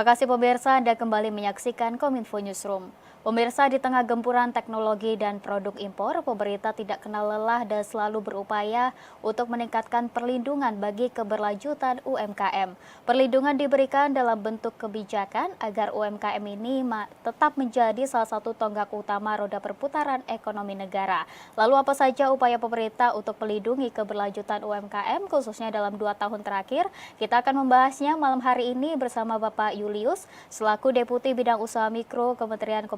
Terima kasih pemirsa, Anda kembali menyaksikan Kominfo Newsroom. Pemirsa, di tengah gempuran teknologi dan produk impor, pemerintah tidak kenal lelah dan selalu berupaya untuk meningkatkan perlindungan bagi keberlanjutan UMKM. Perlindungan diberikan dalam bentuk kebijakan agar UMKM ini tetap menjadi salah satu tonggak utama roda perputaran ekonomi negara. Lalu apa saja upaya pemerintah untuk melindungi keberlanjutan UMKM khususnya dalam 2 tahun terakhir? Kita akan membahasnya malam hari ini bersama Bapak Julius selaku Deputi Bidang Usaha Mikro Kementerian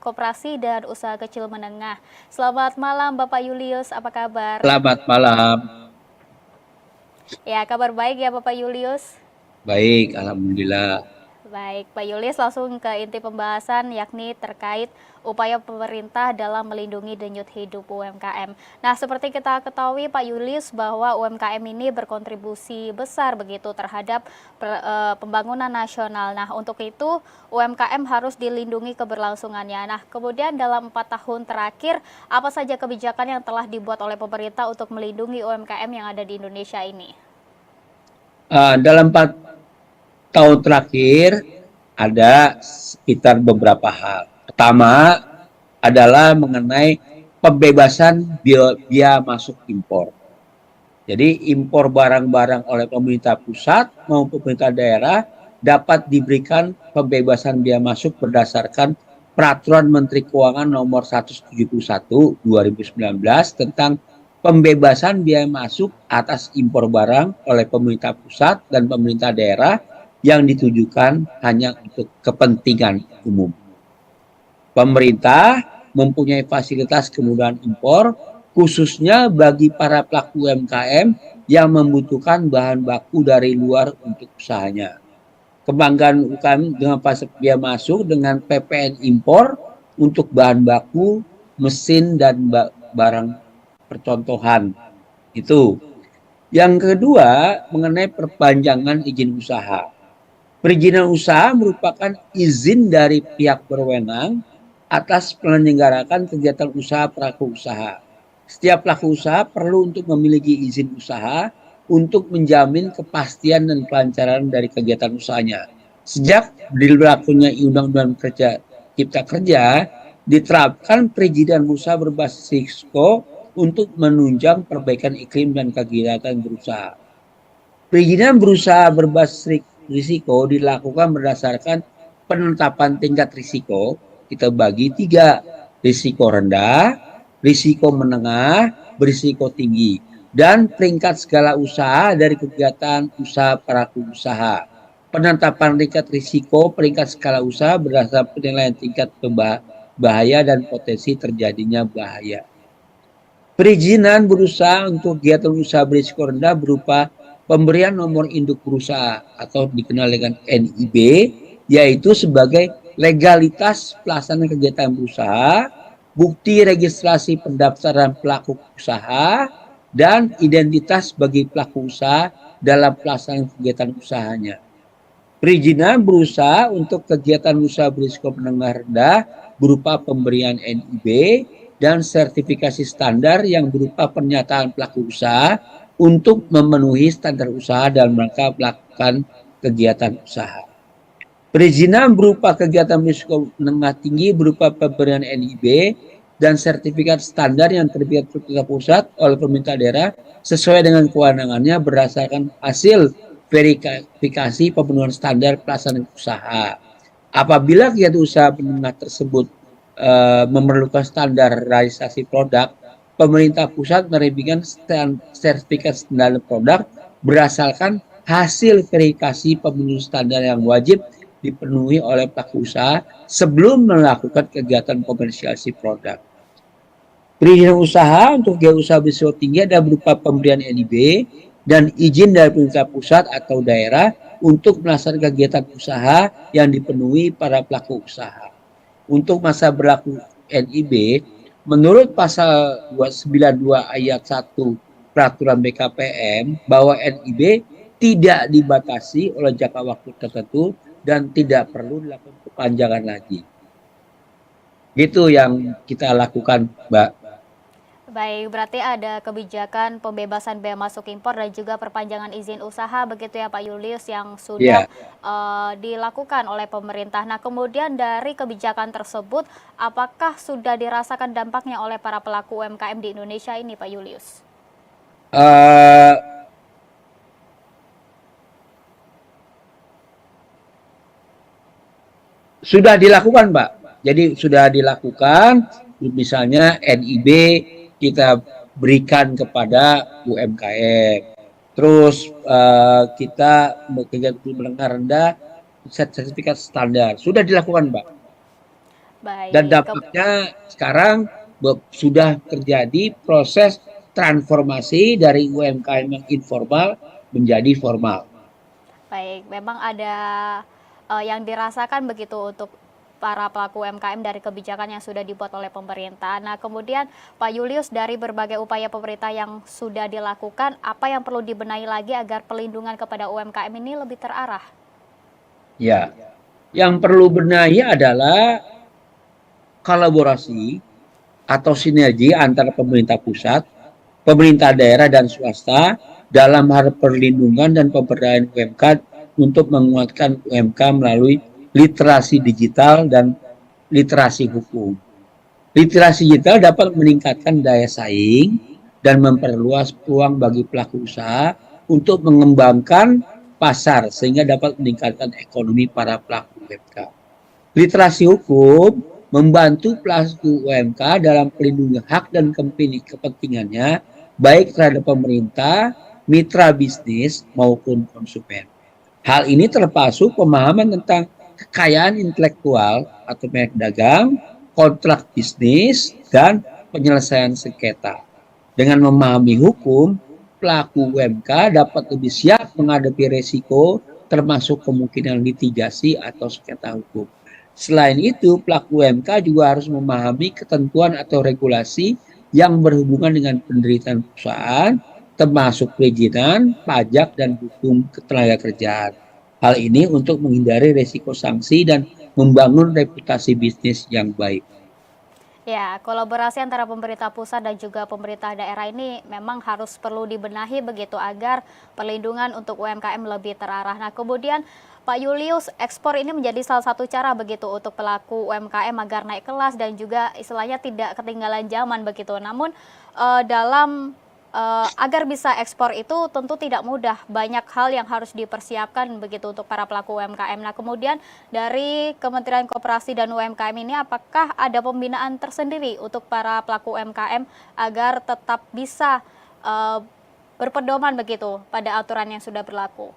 Koperasi dan Usaha Kecil Menengah. Selamat malam Bapak Julius, apa kabar? Selamat malam. Ya, kabar baik ya Bapak Julius. Baik, alhamdulillah. Baik, Pak Julius, langsung ke inti pembahasan yakni terkait upaya pemerintah dalam melindungi denyut hidup UMKM. Nah, seperti kita ketahui Pak Julius bahwa UMKM ini berkontribusi besar begitu terhadap pembangunan nasional. Nah, untuk itu UMKM harus dilindungi keberlangsungannya. Nah, kemudian dalam 4 tahun terakhir, apa saja kebijakan yang telah dibuat oleh pemerintah untuk melindungi UMKM yang ada di Indonesia ini? Dalam 4 tahun terakhir ada sekitar beberapa hal. Pertama adalah mengenai pembebasan biaya masuk impor. Jadi impor barang-barang oleh pemerintah pusat maupun pemerintah daerah dapat diberikan pembebasan biaya masuk berdasarkan Peraturan Menteri Keuangan Nomor 171 2019 tentang pembebasan biaya masuk atas impor barang oleh pemerintah pusat dan pemerintah daerah yang ditujukan hanya untuk kepentingan umum. Pemerintah mempunyai fasilitas kemudahan impor khususnya bagi para pelaku UMKM yang membutuhkan bahan baku dari luar untuk usahanya. Kebanggaan UMKM dengan fasilitas biaya masuk dengan PPN impor untuk bahan baku, mesin, dan barang percontohan. Itu. Yang kedua, mengenai perpanjangan izin usaha. Perizinan usaha merupakan izin dari pihak berwenang atas penyelenggaraan kegiatan usaha pelaku usaha. Setiap pelaku usaha perlu untuk memiliki izin usaha untuk menjamin kepastian dan kelancaran dari kegiatan usahanya. Sejak berlakunya Undang-Undang Cipta Kerja, diterapkan perizinan usaha berbasis risiko untuk menunjang perbaikan iklim dan kegiatan berusaha. Perizinan berusaha berbasis risiko dilakukan berdasarkan penetapan tingkat risiko. Kita bagi 3, risiko rendah, risiko menengah, berisiko tinggi, dan peringkat skala usaha dari kegiatan usaha pelaku usaha. Penetapan tingkat risiko peringkat skala usaha berdasarkan penilaian tingkat bahaya dan potensi terjadinya bahaya. Perizinan berusaha untuk kegiatan usaha berisiko rendah berupa pemberian nomor induk berusaha atau dikenal dengan NIB, yaitu sebagai legalitas pelaksanaan kegiatan berusaha, bukti registrasi pendaftaran pelaku usaha, dan identitas bagi pelaku usaha dalam pelaksanaan kegiatan usahanya. Perizinan berusaha untuk kegiatan usaha berisiko menengah rendah berupa pemberian NIB dan sertifikasi standar yang berupa pernyataan pelaku usaha untuk memenuhi standar usaha dalam rangka melakukan kegiatan usaha. Perizinan berupa kegiatan berisiko menengah tinggi berupa pemberian NIB dan sertifikat standar yang terbit pemerintah pusat oleh pemerintah daerah sesuai dengan kewenangannya berdasarkan hasil verifikasi pemenuhan standar pelaksanaan usaha. Apabila kegiatan usaha menengah tersebut memerlukan standarisasi produk, pemerintah pusat menerbitkan sertifikat standar produk berdasarkan hasil verifikasi pemenuhan standar yang wajib dipenuhi oleh pelaku usaha sebelum melakukan kegiatan komersialisasi produk. Perizinan usaha untuk kegiatan usaha berisiko tinggi ada berupa pemberian NIB dan izin dari pemerintah pusat atau daerah untuk melaksanakan kegiatan usaha yang dipenuhi para pelaku usaha. Untuk masa berlaku NIB, menurut pasal 292 ayat 1 Peraturan BKPM bahwa NIB tidak dibatasi oleh jangka waktu tertentu dan tidak perlu dilakukan perpanjangan lagi. Itu yang kita lakukan, Mbak. Baik, berarti ada kebijakan pembebasan bea masuk impor dan juga perpanjangan izin usaha begitu ya Pak Julius yang sudah Ya, dilakukan oleh pemerintah. Nah, kemudian dari kebijakan tersebut, apakah sudah dirasakan dampaknya oleh para pelaku UMKM di Indonesia ini Pak Julius? eh, sudah dilakukan, Pak. Jadi sudah dilakukan, misalnya NIB kita berikan kepada UMKM. Terus kita bekerja menengah rendah sertifikat standar. Sudah dilakukan, Pak. Dan Baik, dampaknya sekarang sudah terjadi proses transformasi dari UMKM yang informal menjadi formal. baik, memang ada yang dirasakan begitu untuk para pelaku UMKM dari kebijakan yang sudah dibuat oleh pemerintah. Nah, kemudian Pak Julius, dari berbagai upaya pemerintah yang sudah dilakukan, apa yang perlu dibenahi lagi agar pelindungan kepada UMKM ini lebih terarah? Ya, yang perlu benahi adalah kolaborasi atau sinergi antara pemerintah pusat, pemerintah daerah dan swasta dalam hal perlindungan dan pemberdayaan UMK untuk menguatkan UMK melalui literasi digital dan literasi hukum. Literasi digital dapat meningkatkan daya saing dan memperluas peluang bagi pelaku usaha untuk mengembangkan pasar sehingga dapat meningkatkan ekonomi para pelaku UMK. Literasi hukum membantu pelaku UMK dalam pelindungan hak dan kepentingannya baik terhadap pemerintah, mitra bisnis maupun konsumen. Hal ini termasuk pemahaman tentang kekayaan intelektual atau merek dagang, kontrak bisnis, dan penyelesaian sengketa. Dengan memahami hukum, pelaku UMK dapat lebih siap menghadapi resiko termasuk kemungkinan litigasi atau sengketa hukum. Selain itu, pelaku UMK juga harus memahami ketentuan atau regulasi yang berhubungan dengan penderitaan perusahaan, termasuk perizinan, pajak, dan hukum ketenagakerjaan. Hal ini untuk menghindari resiko sanksi dan membangun reputasi bisnis yang baik. Ya, kolaborasi antara pemerintah pusat dan juga pemerintah daerah ini memang harus perlu dibenahi begitu agar perlindungan untuk UMKM lebih terarah. Nah, kemudian Pak Julius, ekspor ini menjadi salah satu cara begitu untuk pelaku UMKM agar naik kelas dan juga istilahnya tidak ketinggalan zaman begitu. Namun dalam agar bisa ekspor itu tentu tidak mudah, banyak hal yang harus dipersiapkan begitu untuk para pelaku UMKM. Nah, kemudian dari Kementerian Koperasi dan UMKM ini apakah ada pembinaan tersendiri untuk para pelaku UMKM agar tetap bisa berpedoman begitu pada aturan yang sudah berlaku?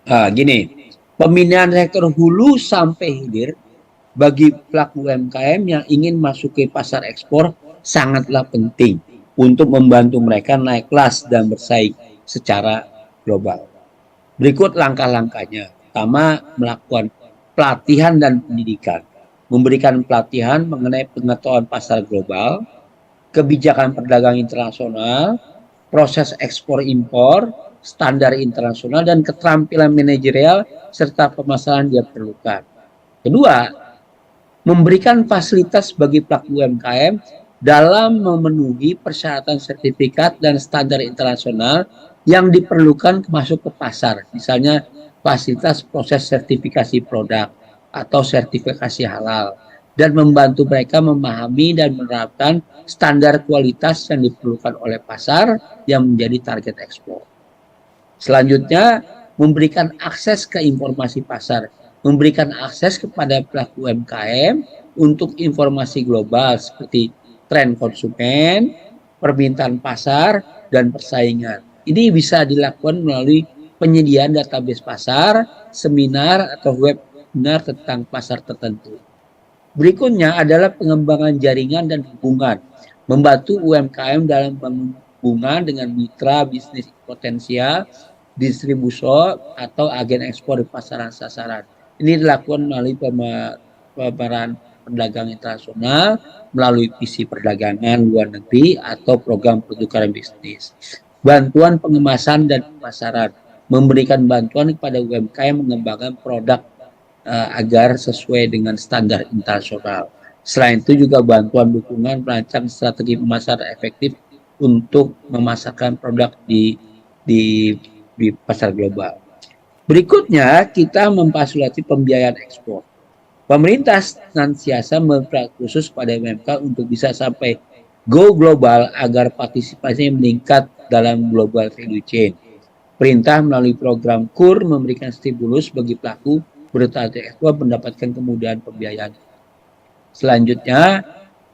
Gini, pembinaan sektor hulu sampai hilir bagi pelaku UMKM yang ingin masuk ke pasar ekspor sangatlah penting untuk membantu mereka naik kelas dan bersaing secara global. Berikut langkah-langkahnya. Pertama, melakukan pelatihan dan pendidikan. Memberikan pelatihan mengenai pengetahuan pasar global, kebijakan perdagangan internasional, proses ekspor impor, standar internasional, dan keterampilan manajerial serta pemasaran yang diperlukan. Kedua, memberikan fasilitas bagi pelaku UMKM dalam memenuhi persyaratan sertifikat dan standar internasional yang diperlukan masuk ke pasar. Misalnya fasilitas proses sertifikasi produk atau sertifikasi halal dan membantu mereka memahami dan menerapkan standar kualitas yang diperlukan oleh pasar yang menjadi target ekspor. Selanjutnya, memberikan akses ke informasi pasar, memberikan akses kepada pelaku UMKM untuk informasi global seperti tren konsumen, permintaan pasar, dan persaingan. Ini bisa dilakukan melalui penyediaan database pasar, seminar, atau webinar tentang pasar tertentu. Berikutnya adalah pengembangan jaringan dan hubungan, membantu UMKM dalam hubungan dengan mitra bisnis potensial, distributor, atau agen ekspor di pasaran sasaran. Ini dilakukan melalui pemaparan perdagangan internasional, melalui visi perdagangan luar negeri, atau program pertukaran bisnis. Bantuan pengemasan dan pemasaran, memberikan bantuan kepada UMKM mengembangkan produk agar sesuai dengan standar internasional. Selain itu juga bantuan dukungan merancang strategi pemasaran efektif untuk memasarkan produk di, di pasar global. Berikutnya, kita memfasilitasi pembiayaan ekspor. Pemerintah senantiasa berperan khusus pada UMK untuk bisa sampai go global agar partisipasinya meningkat dalam global value chain. Perintah melalui program KUR memberikan stimulus bagi pelaku berstrategi ekspor mendapatkan kemudahan pembiayaan. Selanjutnya,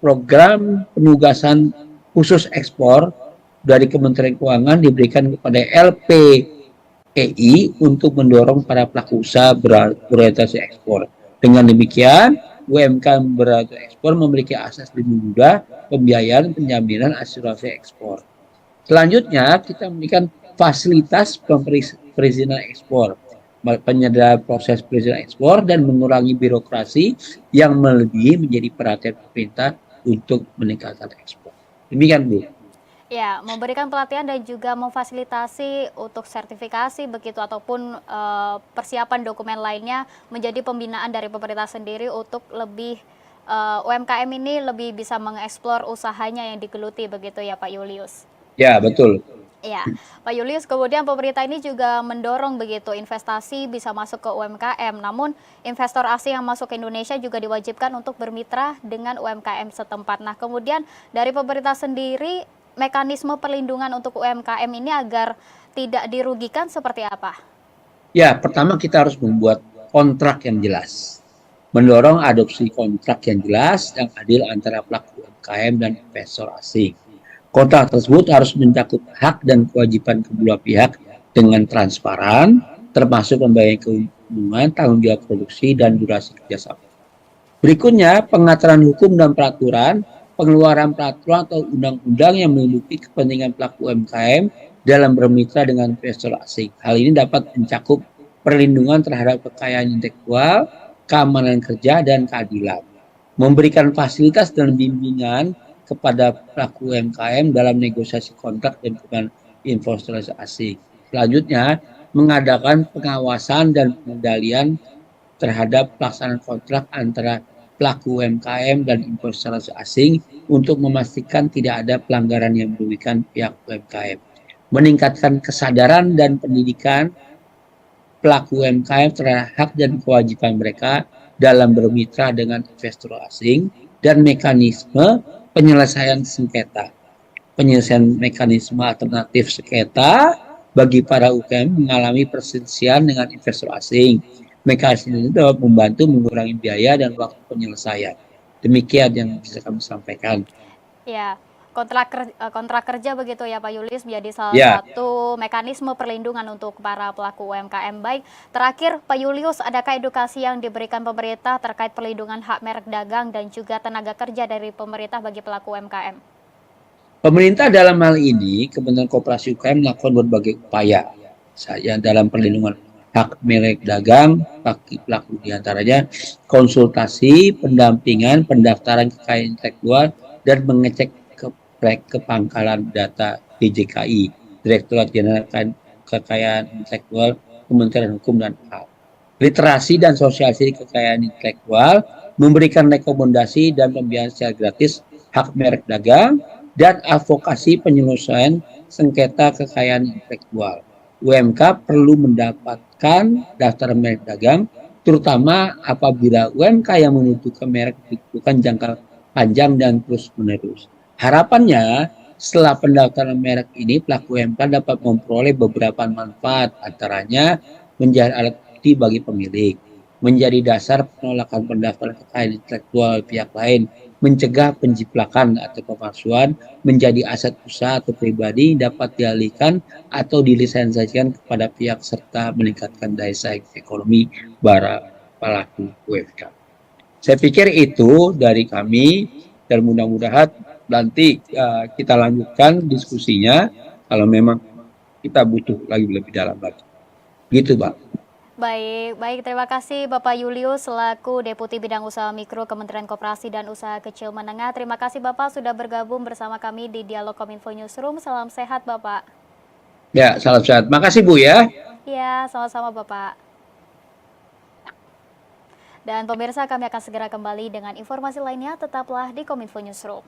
program penugasan khusus ekspor dari Kementerian Keuangan diberikan kepada LPEI untuk mendorong para pelaku usaha berorientasi ekspor. Dengan demikian, UMKM berorientasi ekspor memiliki akses lebih mudah pembiayaan, penjaminan, asuransi ekspor. Selanjutnya, kita memberikan fasilitas perizinan ekspor, penyederhanaan proses perizinan ekspor dan mengurangi birokrasi yang melebihi menjadi perhatian pemerintah untuk meningkatkan ekspor. Demikian, Bu. Ya, memberikan pelatihan dan juga memfasilitasi untuk sertifikasi begitu ataupun persiapan dokumen lainnya menjadi pembinaan dari pemerintah sendiri untuk lebih UMKM ini lebih bisa mengeksplor usahanya yang digeluti begitu ya Pak Julius. Ya, betul. Ya, Pak Julius, kemudian pemerintah ini juga mendorong begitu investasi bisa masuk ke UMKM. Namun investor asing yang masuk ke Indonesia juga diwajibkan untuk bermitra dengan UMKM setempat. Nah, kemudian dari pemerintah sendiri mekanisme perlindungan untuk UMKM ini agar tidak dirugikan seperti apa? Ya, pertama kita harus membuat kontrak yang jelas. Mendorong adopsi kontrak yang jelas yang adil antara pelaku UMKM dan investor asing. Kontrak tersebut harus mencakup hak dan kewajiban kedua pihak dengan transparan, termasuk pembayaran keuntungan, tanggung jawab produksi, dan durasi kerjasama. Berikutnya, pengaturan hukum dan peraturan, pengeluaran peraturan atau undang-undang yang melindungi kepentingan pelaku UMKM dalam bermitra dengan investor asing. Hal ini dapat mencakup perlindungan terhadap kekayaan intelektual, keamanan kerja, dan keadilan. Memberikan fasilitas dan bimbingan kepada pelaku UMKM dalam negosiasi kontrak dengan investor asing. Selanjutnya, mengadakan pengawasan dan pengendalian terhadap pelaksanaan kontrak antara pelaku UMKM dan investor asing untuk memastikan tidak ada pelanggaran yang merugikan pihak UMKM. Meningkatkan kesadaran dan pendidikan pelaku UMKM terhadap hak dan kewajiban mereka dalam bermitra dengan investor asing dan mekanisme penyelesaian sengketa. Penyelesaian mekanisme alternatif sengketa bagi para UMKM mengalami perselisihan dengan investor asing. Mekanisme itu dapat membantu mengurangi biaya dan waktu penyelesaian. Demikian yang bisa kami sampaikan. Ya, kontrak kerja begitu ya Pak Julius menjadi salah satu mekanisme perlindungan untuk para pelaku UMKM. Baik, terakhir Pak Julius, adakah edukasi yang diberikan pemerintah terkait perlindungan hak merek dagang dan juga tenaga kerja dari pemerintah bagi pelaku UMKM? Pemerintah dalam hal ini, Kementerian Koperasi UKM melakukan berbagai upaya dalam perlindungan hak merek dagang bagi pelaku, diantaranya konsultasi, pendampingan, pendaftaran kekayaan intelektual, dan mengecek kepangkalan data DJKI, Direktorat Jenderal Kekayaan Intelektual, Kementerian Hukum dan HAM. Literasi dan sosialisasi kekayaan intelektual, memberikan rekomendasi dan pembiayaan secara gratis hak merek dagang, dan advokasi penyelesaian sengketa kekayaan intelektual. UMK perlu mendapatkan daftar merek dagang, terutama apabila UMK yang membutuhkan merek dibutuhkan jangka panjang dan terus-menerus. Harapannya, setelah pendaftaran merek ini, pelaku UMK dapat memperoleh beberapa manfaat, antaranya menjadi alat bukti bagi pemilik, menjadi dasar penolakan pendaftaran kekayaan intelektual pihak lain, mencegah penjiplakan atau pemalsuan, menjadi aset usaha atau pribadi, dapat dialihkan atau dilisensiasikan kepada pihak serta meningkatkan daya saing ekonomi para pelaku UMK. Saya pikir itu dari kami dan mudah-mudahan nanti kita lanjutkan diskusinya kalau memang kita butuh lagi lebih dalam lagi. Gitu, Pak. Baik, terima kasih Bapak Julius selaku Deputi Bidang Usaha Mikro Kementerian Koperasi dan Usaha Kecil Menengah. Terima kasih Bapak sudah bergabung bersama kami di Dialog Kominfo Newsroom. Salam sehat Bapak. Ya, salam sehat. Makasih Bu ya. Ya, sama-sama Bapak. Dan pemirsa, kami akan segera kembali dengan informasi lainnya, tetaplah di Kominfo Newsroom.